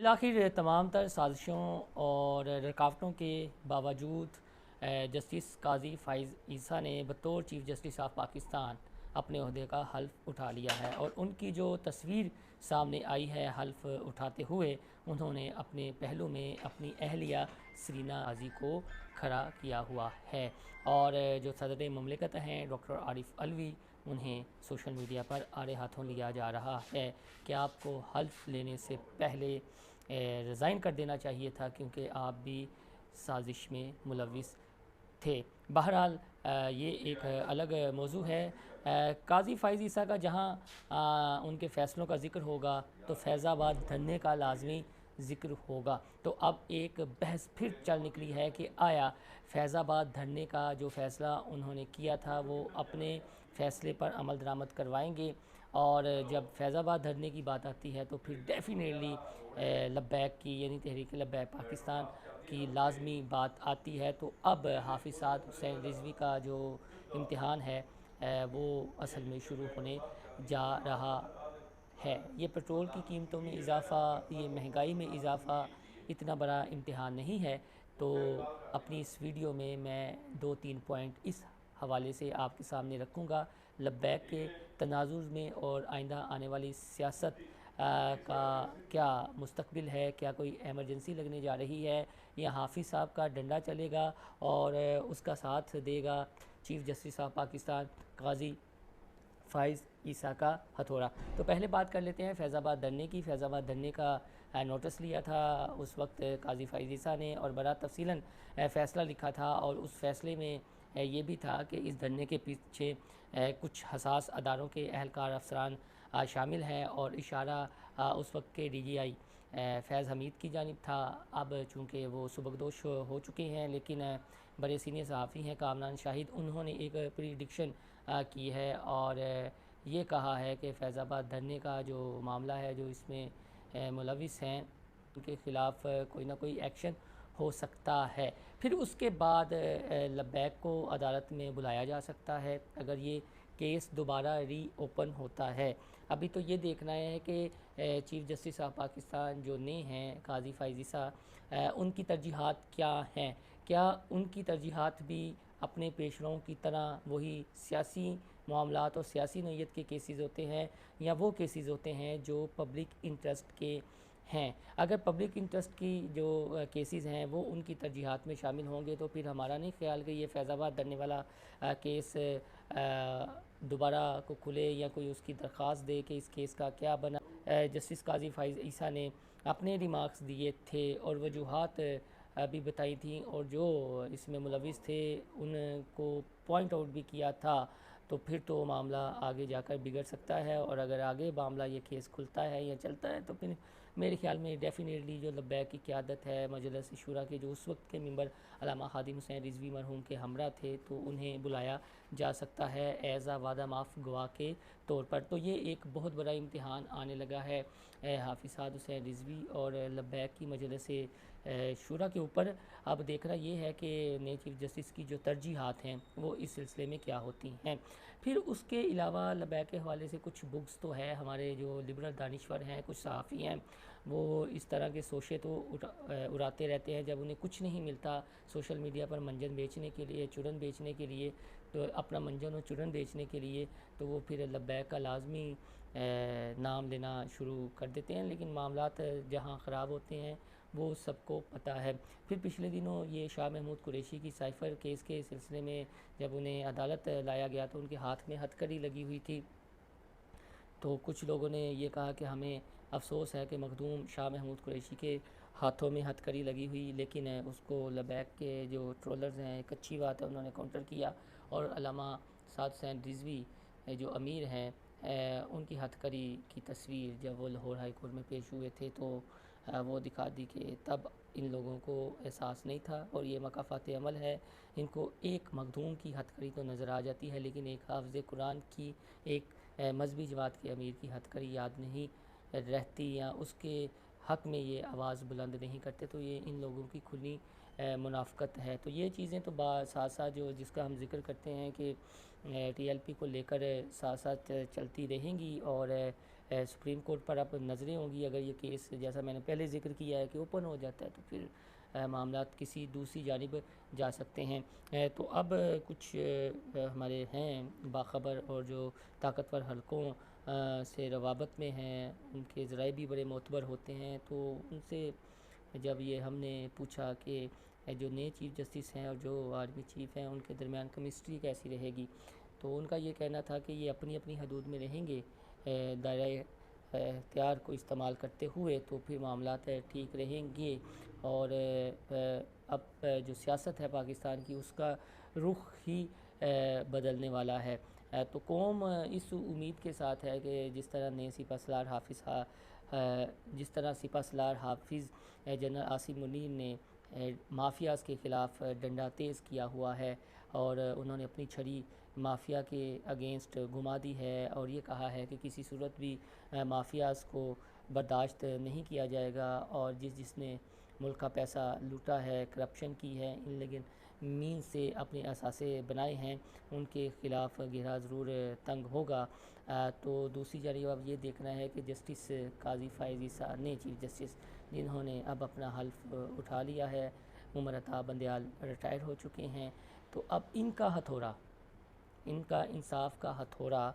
आखिर तमाम तर साजिशों और रुकावटों के बावजूद जस्टिस काजी फ़ाइज़ ईसा ने बतौर चीफ़ जस्टिस ऑफ पाकिस्तान अपने अहदे का हल्फ उठा लिया है और उनकी जो तस्वीर सामने आई है हल्फ उठाते हुए, उन्होंने अपने पहलू में अपनी अहलिया सरीना काजी को खड़ा किया हुआ है। और जो सदर ममलिकत हैं डॉक्टर आरिफ अलवी, उन्हें सोशल मीडिया पर आड़े हाथों लिया जा रहा है कि आपको हल्फ लेने से पहले रिज़ाइन कर देना चाहिए था, क्योंकि आप भी साजिश में मुलविस थे। बहरहाल ये एक अलग मौजू है। काजी फ़ाइज़ ईसा का जहाँ उनके फ़ैसलों का ज़िक्र होगा तो फैज़ाबाद धरने का लाजमी ज़िक्र होगा। तो अब एक बहस फिर चल निकली है कि आया फैज़ाबाद धरने का जो फ़ैसला उन्होंने किया था वो अपने फ़ैसले पर अमल दरामद करवाएंगे, और जब फैज़ाबाद धरने की बात आती है तो फिर डेफिनेटली लब्बैक की यानी तहरीक लब्बैक पाकिस्तान की लाजमी बात आती है। तो अब हाफिज़ साद हुसैन रिजवी का जो इम्तिहान है वो असल में शुरू होने जा रहा है। ये पेट्रोल की कीमतों में इजाफ़ा, ये महंगाई में इजाफ़ा इतना बड़ा इम्तिहान नहीं है। तो अपनी इस वीडियो में मैं 2-3 पॉइंट इस हवाले से आपके सामने रखूँगा, लब्बैक के तनाज़ुर में और आइंदा आने वाली सियासत का क्या मुस्तकबिल है, क्या कोई एमरजेंसी लगने जा रही है या हाफिज़ साहब का डंडा चलेगा और उसका साथ देगा चीफ़ जस्टिस ऑफ पाकिस्तान काजी फ़ाइज़ ईसा का हथौड़ा। तो पहले बात कर लेते हैं फैज़ाबाद धरने की। फैज़ाबाद धरने का नोटिस लिया था उस वक्त काजी फ़ाइज़ ईसा ने और बड़ा तफसीलन फ़ैसला लिखा था, और उस फ़ैसले में ये भी था कि इस धरने के पीछे कुछ हसास अदारों के अहलकार अफसरान शामिल हैं, और इशारा उस वक्त के DGI फैज़ हमीद की जानिब था। अब चूँकि वो सुबकदोश हो चुके हैं, लेकिन बड़े सीनियर सहाफ़ी हैं कामरान शाहिद, उन्होंने एक प्रिडिक्शन की है और ये कहा है कि फैज़ाबाद धरने का जो मामला है, जो इसमें मुलविस हैं, उनके ख़िलाफ़ कोई ना कोई एक्शन हो सकता है। फिर उसके बाद लब्बैक को अदालत में बुलाया जा सकता है अगर ये केस दोबारा री ओपन होता है। अभी तो ये देखना है कि चीफ़ जस्टिस ऑफ पाकिस्तान जो नए हैं काजी फ़ाइज़ ईसा, उनकी तरजीहात क्या हैं। क्या उनकी तरजीहात भी अपने पेशरों की तरह वही सियासी मामलात और सियासी नौइयत के केसेस होते हैं, या वो केसेस होते हैं जो पब्लिक इंटरेस्ट के हैं। अगर पब्लिक इंटरेस्ट की जो केसेस हैं वो उनकी तरजीहात में शामिल होंगे, तो फिर हमारा नहीं ख्याल कि ये फैज़ाबाद धरने वाला केस दोबारा को खुले या कोई उसकी दरख्वास्त दे कि इस केस का क्या बना। जस्टिस काजी फ़ाइज़ ईसा ने अपने रिमार्क्स दिए थे और वजूहात भी बताई थी, और जो इसमें मुलविस थे उनको पॉइंट आउट भी किया था। तो फिर तो मामला आगे जाकर बिगड़ सकता है, और अगर आगे मामला ये केस खुलता है या चलता है तो फिर मेरे ख्याल में डेफ़िनेटली जो लब्बैक की क़यादत है मजलिस शूरा के जो उस वक्त के मेंबर अल्लामा खादिम हुसैन रिजवी मरहूम के हमरा थे, तो उन्हें बुलाया जा सकता है एज़ आ वादा माफ़ गवाह के तौर पर। तो ये एक बहुत बड़ा इम्तिहान आने लगा है हाफिज़ साद हुसैन रिजवी और लब्बैक की मजलिस शूरा के ऊपर। अब देखना ये है कि नए चीफ़ जस्टिस की जो तरजीहात हैं वो इस सिलसिले में क्या होती हैं। फिर उसके अलावा लब्बैक के हवाले से कुछ बुक्स तो है, हमारे जो लिबरल दानिश्वर हैं, कुछ सहाफ़ी हैं, वो इस तरह के शोशे तो उड़ाते रहते हैं। जब उन्हें कुछ नहीं मिलता सोशल मीडिया पर मंजन बेचने के लिए, चूरन बेचने के लिए, तो अपना मंजन और चूरन बेचने के लिए, तो वो फिर लब्बैक का लाजमी नाम लेना शुरू कर देते हैं। लेकिन मामलात जहाँ ख़राब होते हैं वो सबको पता है। फिर पिछले दिनों ये शाह महमूद कुरैशी की साइफ़र केस के सिलसिले में जब उन्हें अदालत लाया गया तो उनके हाथ में हथकड़ी लगी हुई थी। तो कुछ लोगों ने ये कहा कि हमें अफसोस है कि मखदूम शाह महमूद कुरैशी के हाथों में हथकड़ी लगी हुई, लेकिन उसको लब्बैक के जो ट्रोलर्स हैं, एक अच्छी बात है, उन्होंने काउंटर किया और अल्लामा साद हुसैन रिजवी जो अमीर हैं उनकी हथकड़ी की तस्वीर जब वो लाहौर हाई कोर्ट में पेश हुए थे तो वो दिखा दी कि तब इन लोगों को एहसास नहीं था, और ये मकाफ़ात अमल है। इनको एक मखदूम की हथकड़ी तो नज़र आ जाती है, लेकिन एक हाफ़िज़ कुरान की, एक मजहबी जमात के अमीर की हथकड़ी याद नहीं रहती, या उसके हक़ में ये आवाज़ बुलंद नहीं करते। तो ये इन लोगों की खुली मुनाफ़क़त है। तो ये चीज़ें तो साथ साथ जो जिसका हम ज़िक्र करते हैं कि TLP को लेकर साथ साथ चलती रहेंगी, और सुप्रीम कोर्ट पर अब नज़रें होंगी। अगर ये केस जैसा मैंने पहले जिक्र किया है कि ओपन हो जाता है तो फिर मामलात किसी दूसरी जानिब जा सकते हैं। तो अब कुछ हमारे हैं बाखबर और जो ताकतवर हलकों से रवाबत में हैं, उनके ज़राए भी बड़े मोतबर होते हैं। तो उनसे जब ये हमने पूछा कि जो नए चीफ़ जस्टिस हैं और जो आर्मी चीफ़ हैं उनके दरमियान केमिस्ट्री कैसी रहेगी, तो उनका ये कहना था कि ये अपनी अपनी हदूद में रहेंगे, दायरा इख्तियार को इस्तेमाल करते हुए, तो फिर मामलात ठीक रहेंगे। और अब जो सियासत है पाकिस्तान की उसका रुख ही बदलने वाला है। तो कौम इस उम्मीद के साथ है कि जिस तरह ने जिस तरह सिपह सलार हाफिज़ जनरल आसिम मुनीर ने माफियाज़ के ख़िलाफ़ डंडा तेज़ किया हुआ है और उन्होंने अपनी छड़ी माफिया के अगेंस्ट घुमा दी है और ये कहा है कि किसी सूरत भी माफियाज़ को बर्दाश्त नहीं किया जाएगा और जिसने मुल्क का पैसा लूटा है, करप्शन की है, इन लेकिन मीन से अपने असासे बनाए हैं, उनके ख़िलाफ़ घेरा ज़रूर तंग होगा। तो दूसरी जानिब अब ये देखना है कि जस्टिस काजी फ़ाइज़ ईसा ने चीफ़ जस्टिस जिन्होंने अब अपना हल्फ उठा लिया है, उमर अता बंदयाल रिटायर हो चुके हैं, तो अब इनका इंसाफ का हथौड़ा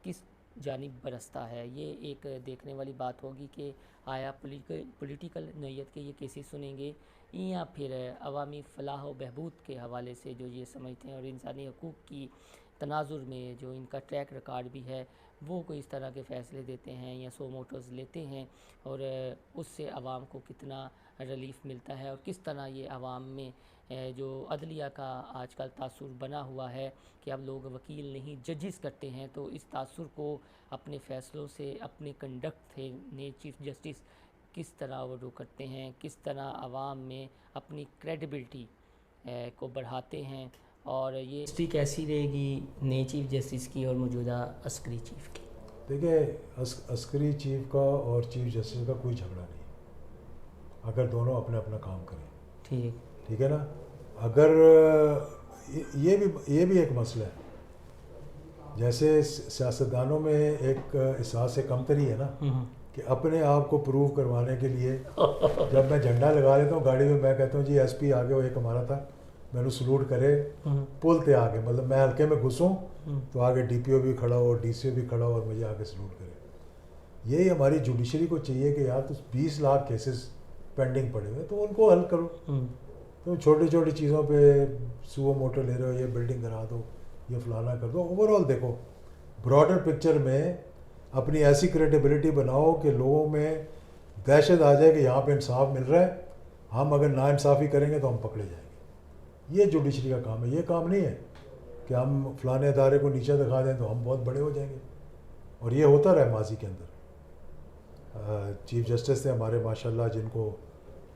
किस जानिब बरसता है, ये एक देखने वाली बात होगी कि आया पॉलिटिकल नौयत के ये केसेस सुनेंगे या फिर अवामी फ़लाह व बहबूद के हवाले से जो ये समझते हैं और इंसानी हकूक़ की तनाजुर में जो इनका ट्रैक रिकॉर्ड भी है वो कोई इस तरह के फ़ैसले देते हैं या सो मोटर्स लेते हैं और उससे आवाम को कितना रिलीफ़ मिलता है और किस तरह ये आवाम में जो अदलिया का आजकल तासुर बना हुआ है कि अब लोग वकील नहीं जजेस करते हैं, तो इस तासुर को अपने फ़ैसलों से, अपने कंडक्ट से नए चीफ़ जस्टिस किस तरह वो करते हैं, किस तरह आवाम में अपनी क्रेडिबिलिटी को बढ़ाते हैं और ये हिस्ट्री कैसी रहेगी नए चीफ़ जस्टिस की और मौजूदा अस्करी चीफ़ की। देखिए, अस्करी चीफ का और चीफ जस्टिस का कोई झगड़ा नहीं, अगर दोनों अपना अपना काम करें। ठीक है ना। अगर ये भी एक मसला है, जैसे सियासतदानों में एक एहसास से कमतरी है ना कि अपने आप को प्रूव करवाने के लिए जब मैं झंडा लगा लेता हूँ गाड़ी में, मैं कहता हूँ जी एसपी आगे वो एक हमारा था, मैंने सलूट करे पुल ते आगे, मतलब मैं हल्के में घुसूँ तो आगे डीपीओ भी खड़ा हो, डीसीओ भी खड़ा हो और मुझे आगे सलूट करे। यही हमारी जुडिशरी को चाहिए कि यार तो 20 लाख केसेस पेंडिंग पड़े हुए तो उनको हल करो। तो छोटी छोटी चीज़ों पे सुओ मोटो ले रहे हो, ये बिल्डिंग करा दो, ये फलाना कर दो। ओवरऑल देखो, ब्रॉडर पिक्चर में अपनी ऐसी क्रेडिबिलिटी बनाओ कि लोगों में दहशत आ जाए कि यहाँ पे इंसाफ मिल रहा है, हम अगर नाइंसाफ़ी करेंगे तो हम पकड़े जाएंगे। ये जुडिशरी का काम है। ये काम नहीं है कि हम फलाने अदारे को नीचा दिखा दें तो हम बहुत बड़े हो जाएंगे। और ये होता रहा माजी के अंदर। चीफ जस्टिस थे हमारे माशाल्लाह, जिनको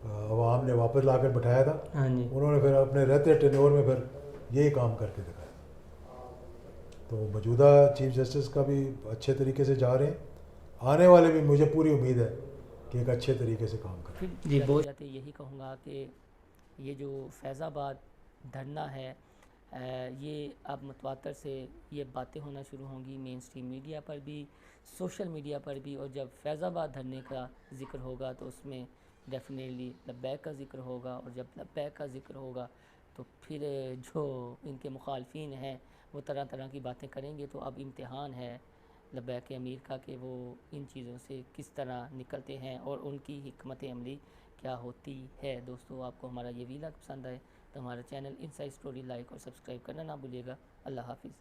अवाम ने वापस लाकर बैठाया था, उन्होंने फिर अपने रहते टेन्योर में फिर यही काम करके दिखाया। तो मौजूदा चीफ जस्टिस का भी अच्छे तरीके से जा रहे हैं, आने वाले भी मुझे पूरी उम्मीद है कि एक अच्छे तरीके से काम करें। जी बहुत जाते यही कहूँगा कि ये जो फैज़ाबाद धरना है ये अब मतवातर से ये बातें होना शुरू होंगी मेन स्ट्रीम मीडिया पर भी, सोशल मीडिया पर भी, और जब फैज़ाबाद धरने का ज़िक्र होगा तो उसमें डेफिनेटली लब्बैक का ज़िक्र होगा और जब लब्बैक का ज़िक्र होगा तो फिर जो इनके मुखालफिन हैं वो तरह तरह की बातें करेंगे। तो अब इम्तिहान है लब्बैक अमीर का कि वो इन चीज़ों से किस तरह निकलते हैं और उनकी हिकमत अमली क्या होती है। दोस्तों, आपको हमारा ये वीडियो पसंद आए तो हमारा चैनल इनसाइड स्टोरी लाइक और सब्सक्राइब करना ना भूलिएगा। अल्लाह हाफिज़।